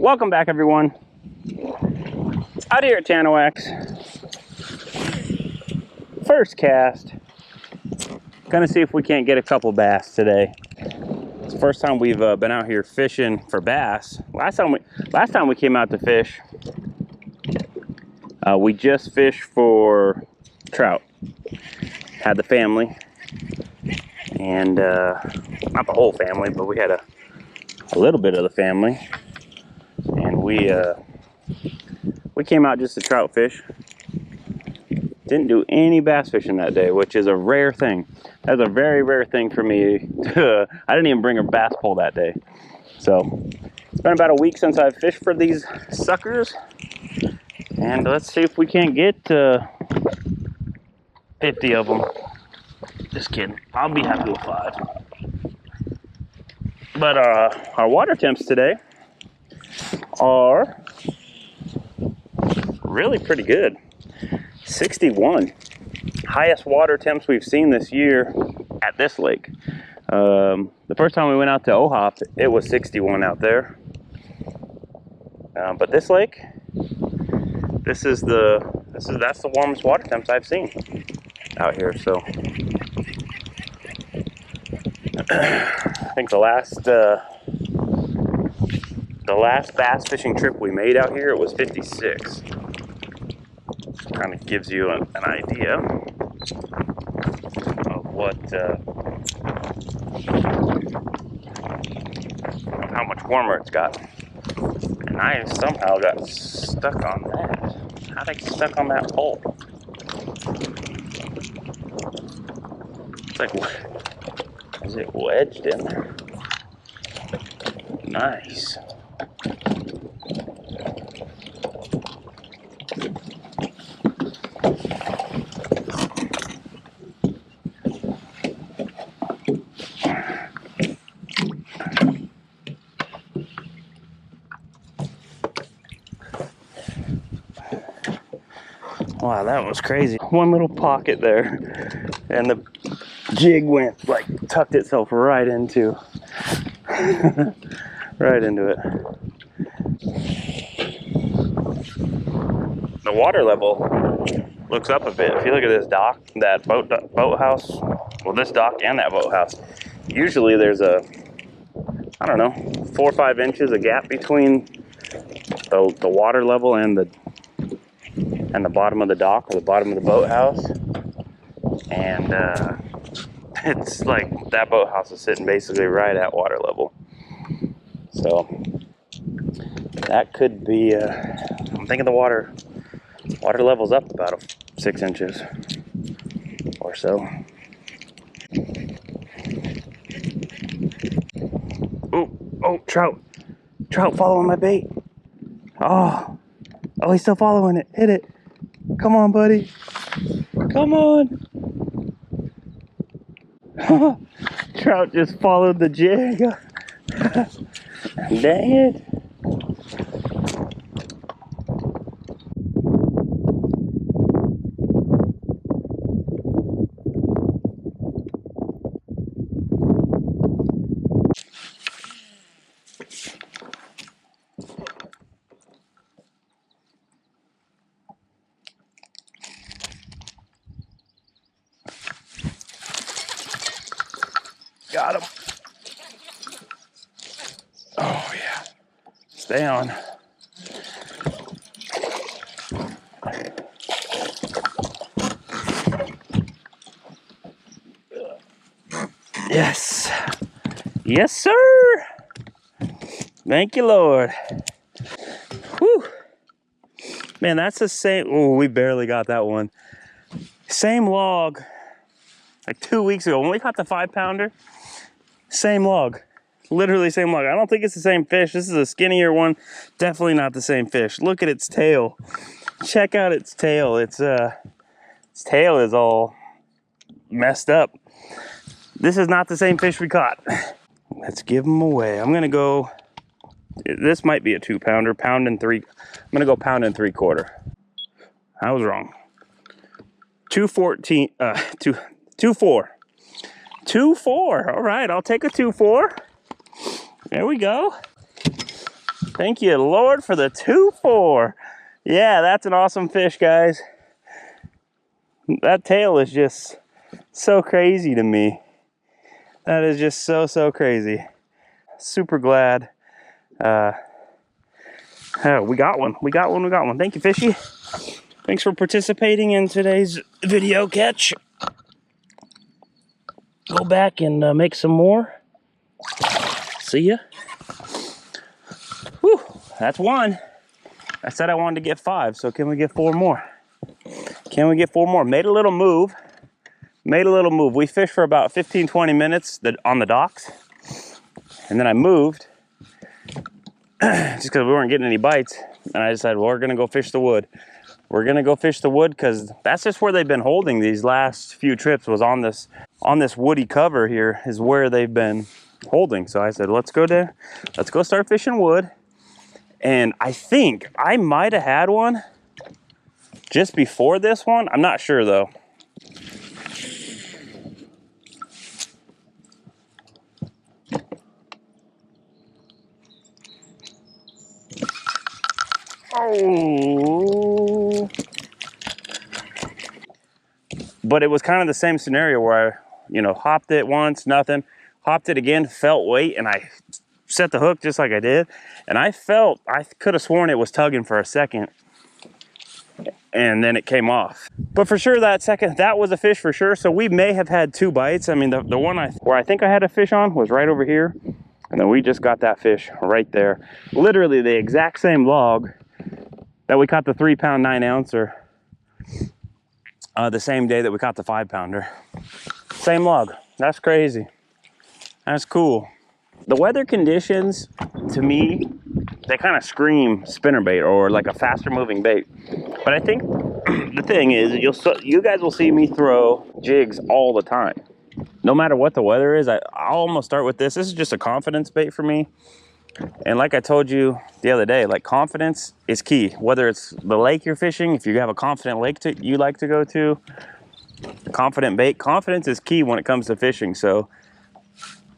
Welcome back, everyone. Out here at Channelwax. First cast. Gonna see if we can't get a couple bass today. It's the first time we've been out here fishing for bass. Last time we came out to fish, we just fished for trout. Had the family, and not the whole family, but we had a little bit of the family, and we came out just to trout fish. Didn't do any bass fishing that day, which is a rare thing. That's a very rare thing for me. I didn't even bring a bass pole that day. So it's been about a week since I've fished for these suckers, and let's see if we can't get 50 of them. Just kidding. I'll be happy with 5. But our water temps today are really pretty good. 61. Highest water temps we've seen this year at this lake. The first time we went out to OHOP, it was 61 out there. But this lake, that's the warmest water temps I've seen out here. So I think the last bass fishing trip we made out here, it was 56. Kind of gives you an idea of of how much warmer it's got. And I somehow got stuck on that. How'd I get stuck on that pole? It's like, is it wedged in there? Nice. Wow, that was crazy. One little pocket there, and the jig went, like, tucked itself right into right into it. The water level looks up a bit. If you look at this dock, that boathouse, well, this dock and that boathouse, usually there's a, I don't know, 4 or 5 inches of gap between the water level and the bottom of the dock or the bottom of the boathouse. And it's like that boathouse is sitting basically right at water level. So that could be, I'm thinking the water level's up about 6 inches or so. Oh, trout following my bait. Oh, he's still following it. Hit it. Come on, buddy. Come on. Trout just followed the jig. Dang it. Got him. Oh, yeah. Stay on. Yes. Yes, sir. Thank you, Lord. Whew. Man, that's the same. Oh, we barely got that one. Same log. Like 2 weeks ago when we caught the 5-pounder. Same log. Literally same log. I don't think it's the same fish. This is a skinnier one. Definitely not the same fish. Look at its tail. Check out its tail. Its tail is all messed up. This is not the same fish we caught. Let's give them away. I'm gonna go, this might be a 2-pounder, pound and 3. I'm gonna go pound and 3/4. I was wrong. 214, 2.4. 2.4. All right, I'll take a 2.4. There we go. Thank you, Lord, for the 2-4. Yeah, that's an awesome fish, guys. That tail is just so crazy to me. That is just so crazy. Super glad. Oh, we got one. We got one. Thank you, fishy. Thanks for participating in today's video catch. Go back and make some more. See ya. Whew, that's one. I said I wanted to get 5, so can we get 4 more? Can we get 4 more? Made a little move. We fished for about 15-20 minutes on the docks. And then I moved just because we weren't getting any bites. And I decided, well, we're going to go fish the wood. We're going to go fish the wood because that's just where they've been holding these last few trips, was on this woody cover here is where they've been holding. So I said, let's go start fishing wood. And I think I might have had one just before this one. I'm not sure though. Oh. But it was kind of the same scenario where I, hopped it once, nothing. Hopped it again, felt weight, and I set the hook just like I did. And I could have sworn it was tugging for a second. And then it came off. But for sure that was a fish for sure. So we may have had 2 bites. I mean, the one where I think I had a fish on was right over here. And then we just got that fish right there. Literally the exact same log that we caught the 3-pound 9-ouncer the same day that we caught the 5-pounder. Same log. That's crazy. That's cool. The weather conditions, to me, they kind of scream spinnerbait or like a faster moving bait. But I think the thing is, you guys will see me throw jigs all the time. No matter what the weather is, I'll almost start with this. This is just a confidence bait for me. And like I told you the other day, like, confidence is key. Whether it's the lake you're fishing, if you have a confident lake you like to go to, confident bait, confidence is key when it comes to fishing. So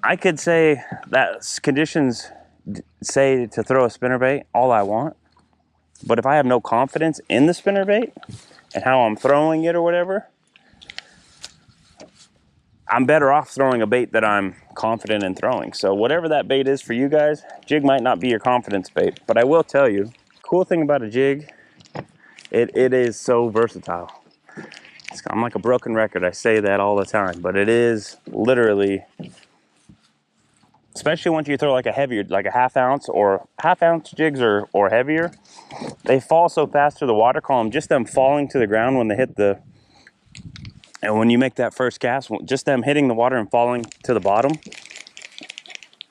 I could say that conditions say to throw a spinnerbait all I want, but if I have no confidence in the spinnerbait and how I'm throwing it or whatever, I'm better off throwing a bait that I'm confident in throwing. So whatever that bait is for you guys, jig might not be your confidence bait, but I will tell you, cool thing about a jig, it is so versatile. I'm like a broken record. I say that all the time, but it is literally, especially once you throw like a heavier, like a half-ounce jigs or heavier, they fall so fast to the water column, just them falling to the ground when they hit and when you make that first cast, just them hitting the water and falling to the bottom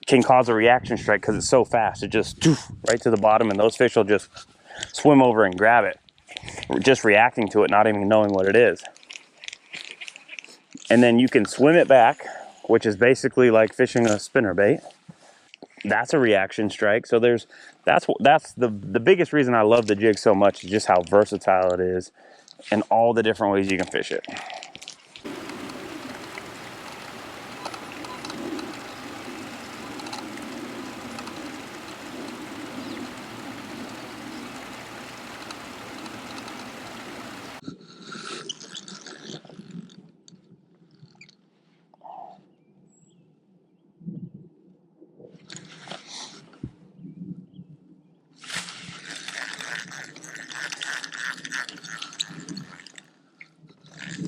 can cause a reaction strike because it's so fast. It just right to the bottom, and those fish will just swim over and grab it, just reacting to it, not even knowing what it is. And then you can swim it back, which is basically like fishing a spinnerbait. That's a reaction strike. So that's the biggest reason I love the jig so much, is just how versatile it is and all the different ways you can fish it.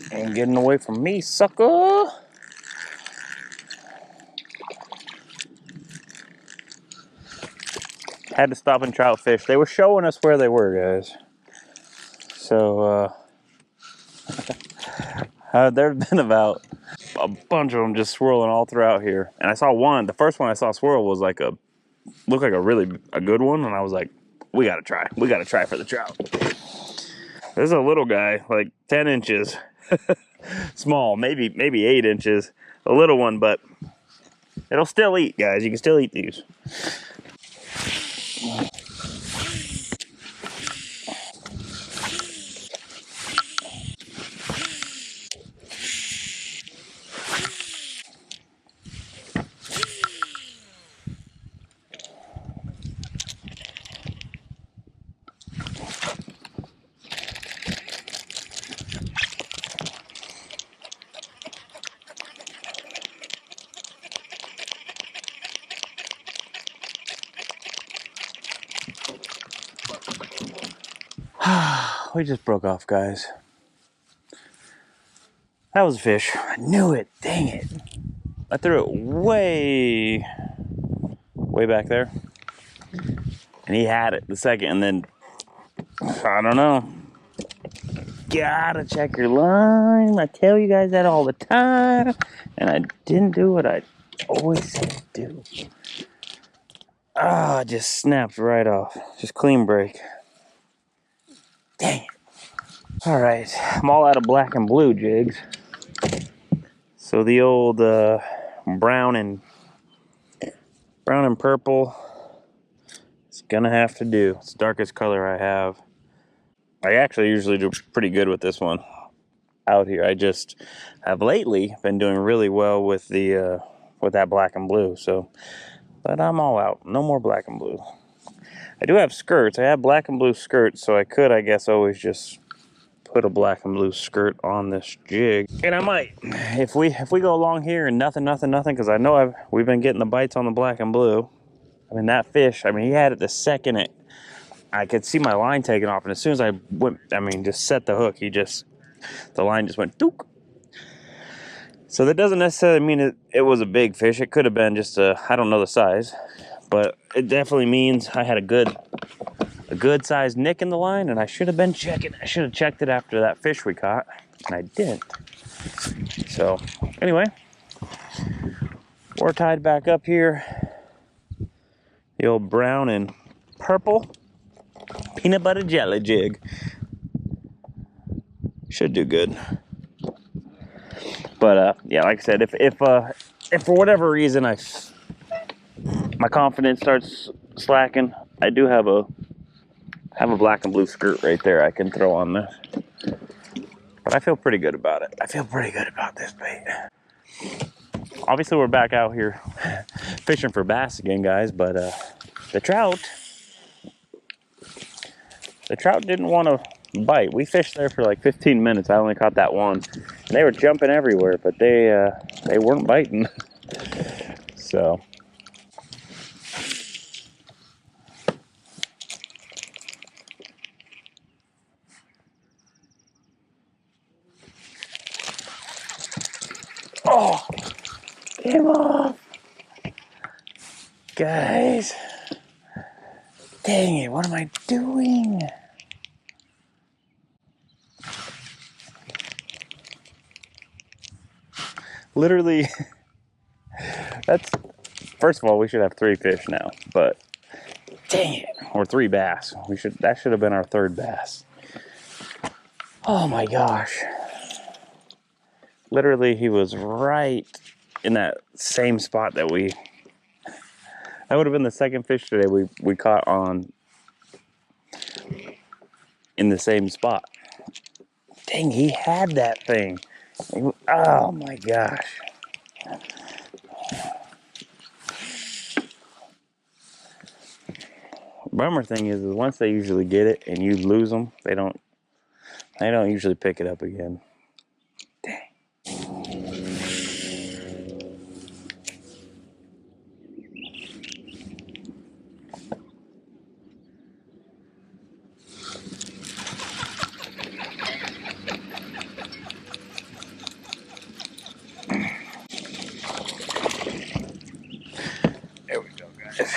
Ain't getting away from me, sucker. Had to stop and trout fish. They were showing us where they were, guys. So there's been about a bunch of them just swirling all throughout here. And I saw one, the first one I saw swirl was looked like a good one. And I was like, we gotta try for the trout. This is a little guy, like 10 inches. Small, maybe 8 inches. A little one, but it'll still eat, guys. You can still eat these. We just broke off, guys. That was a fish. I knew it. Dang it. I threw it way back there. And he had it the second, and then, I don't know. Gotta check your line. I tell you guys that all the time. And I didn't do what I always say to do. Ah, it just snapped right off. Just clean break. Dang it. All right, I'm all out of black and blue jigs. So the old brown and purple is gonna have to do. It's the darkest color I have. I actually usually do pretty good with this one out here. I just have lately been doing really well with the with that black and blue. So, but I'm all out. No more black and blue. I do have skirts. I have black and blue skirts, so I could, I guess, always just put a black and blue skirt on this jig. And I might, if we go along here and nothing, because I know we've been getting the bites on the black and blue. I mean, that fish, I mean, he had it the second I could see my line taking off, and as soon as I went, I mean, just set the hook, the line just went dook. So that doesn't necessarily mean it was a big fish. It could have been just I don't know the size, but it definitely means I had a good sized nick in the line, and I should have been checking. I should have checked it after that fish we caught, and I didn't. So anyway, we're tied back up here. The old brown and purple peanut butter jelly jig. Should do good. But yeah, like I said, if for whatever reason my confidence starts slacking, I do have a black and blue skirt right there I can throw on this. But I feel pretty good about it. I feel pretty good about this bait. Obviously, we're back out here fishing for bass again, guys. But the trout didn't want to bite. We fished there for like 15 minutes. I only caught that one. And they were jumping everywhere, but they weren't biting. So. Oh, came off. Guys. Dang it, what am I doing? Literally, first of all, we should have 3 fish now, but dang it, or 3 bass. That should have been our 3rd bass. Oh my gosh. Literally, he was right in that same spot that would have been the 2nd fish today we caught on in the same spot. Dang, he had that thing. Oh my gosh. Bummer thing is once they usually get it and you lose them, they don't usually pick it up again. Dang. There we go, guys.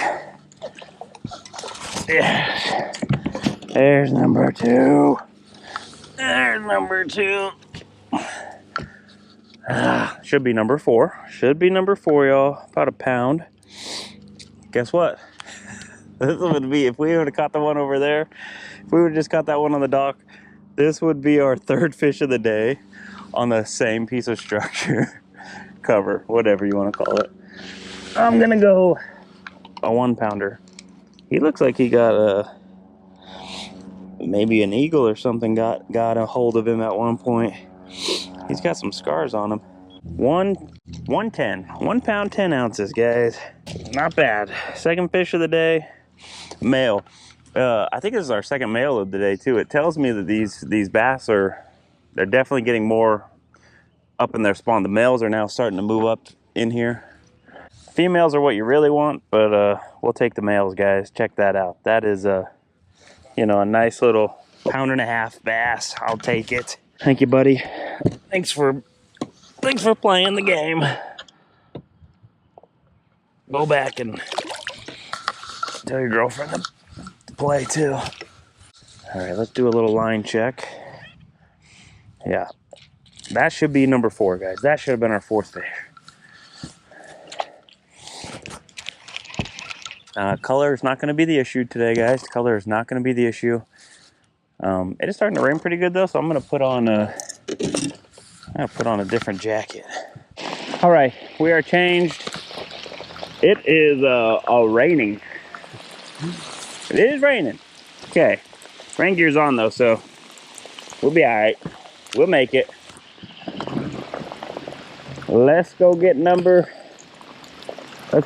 Yeah. There's number 2. There's number 2. Should be number 4. Should be number 4, y'all. About a pound. Guess what? This would be, if we would have caught the one over there, if we would have just caught that one on the dock, this would be our 3rd fish of the day on the same piece of structure. Cover, whatever you want to call it. I'm gonna go a 1-pounder. He looks like he got maybe an eagle or something got a hold of him at one point. He's got some scars on him. 110, 1 pound 10 ounces, guys. Not bad. 2nd fish of the day, male. I think this is our 2nd male of the day too. It tells me that these bass they're definitely getting more up in their spawn. The males are now starting to move up in here. Females are what you really want, but we'll take the males, guys. Check that out. That is a nice little 1.5 bass. I'll take it. Thank you, buddy. Thanks for playing the game. Go back and tell your girlfriend to play too. All right, let's do a little line check. Yeah, that should be number 4, guys. That should have been our 4th fish. Color is not going to be the issue today, guys. Color is not going to be the issue. It is starting to rain pretty good though, so I'm going to put on a different jacket. All right, we are changed. It is raining. It is raining. Okay, rain gear's on though, so we'll be all right. We'll make it. Let's go get let's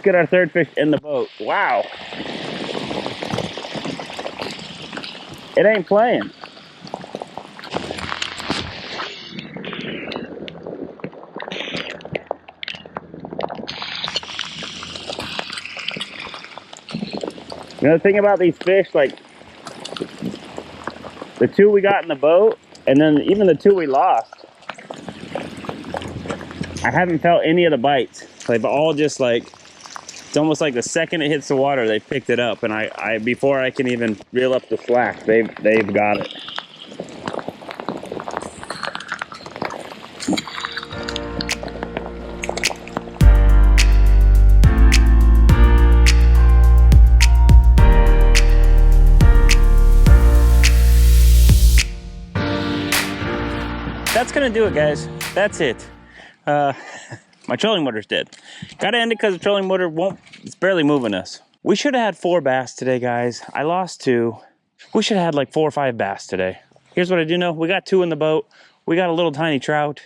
get our 3rd fish in the boat. Wow. It ain't playing. You know the thing about these fish, like the 2 we got in the boat, and then even the 2 we lost, I haven't felt any of the bites. They've all just like, it's almost like the second it hits the water, they picked it up, and I before I can even reel up the slack, they've got it. That's gonna do it, guys. That's it. My trolling motor's dead. Gotta end it because the trolling motor it's barely moving us. We should have had 4 bass today, guys. I lost 2. We should have had like 4 or 5 bass today. Here's what I do know. We got 2 in the boat. We got a little tiny trout.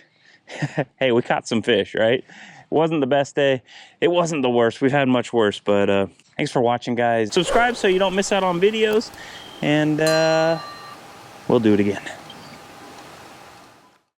Hey, we caught some fish, right? It wasn't the best day. It wasn't the worst. We've had much worse, but thanks for watching, guys. Subscribe so you don't miss out on videos, and we'll do it again.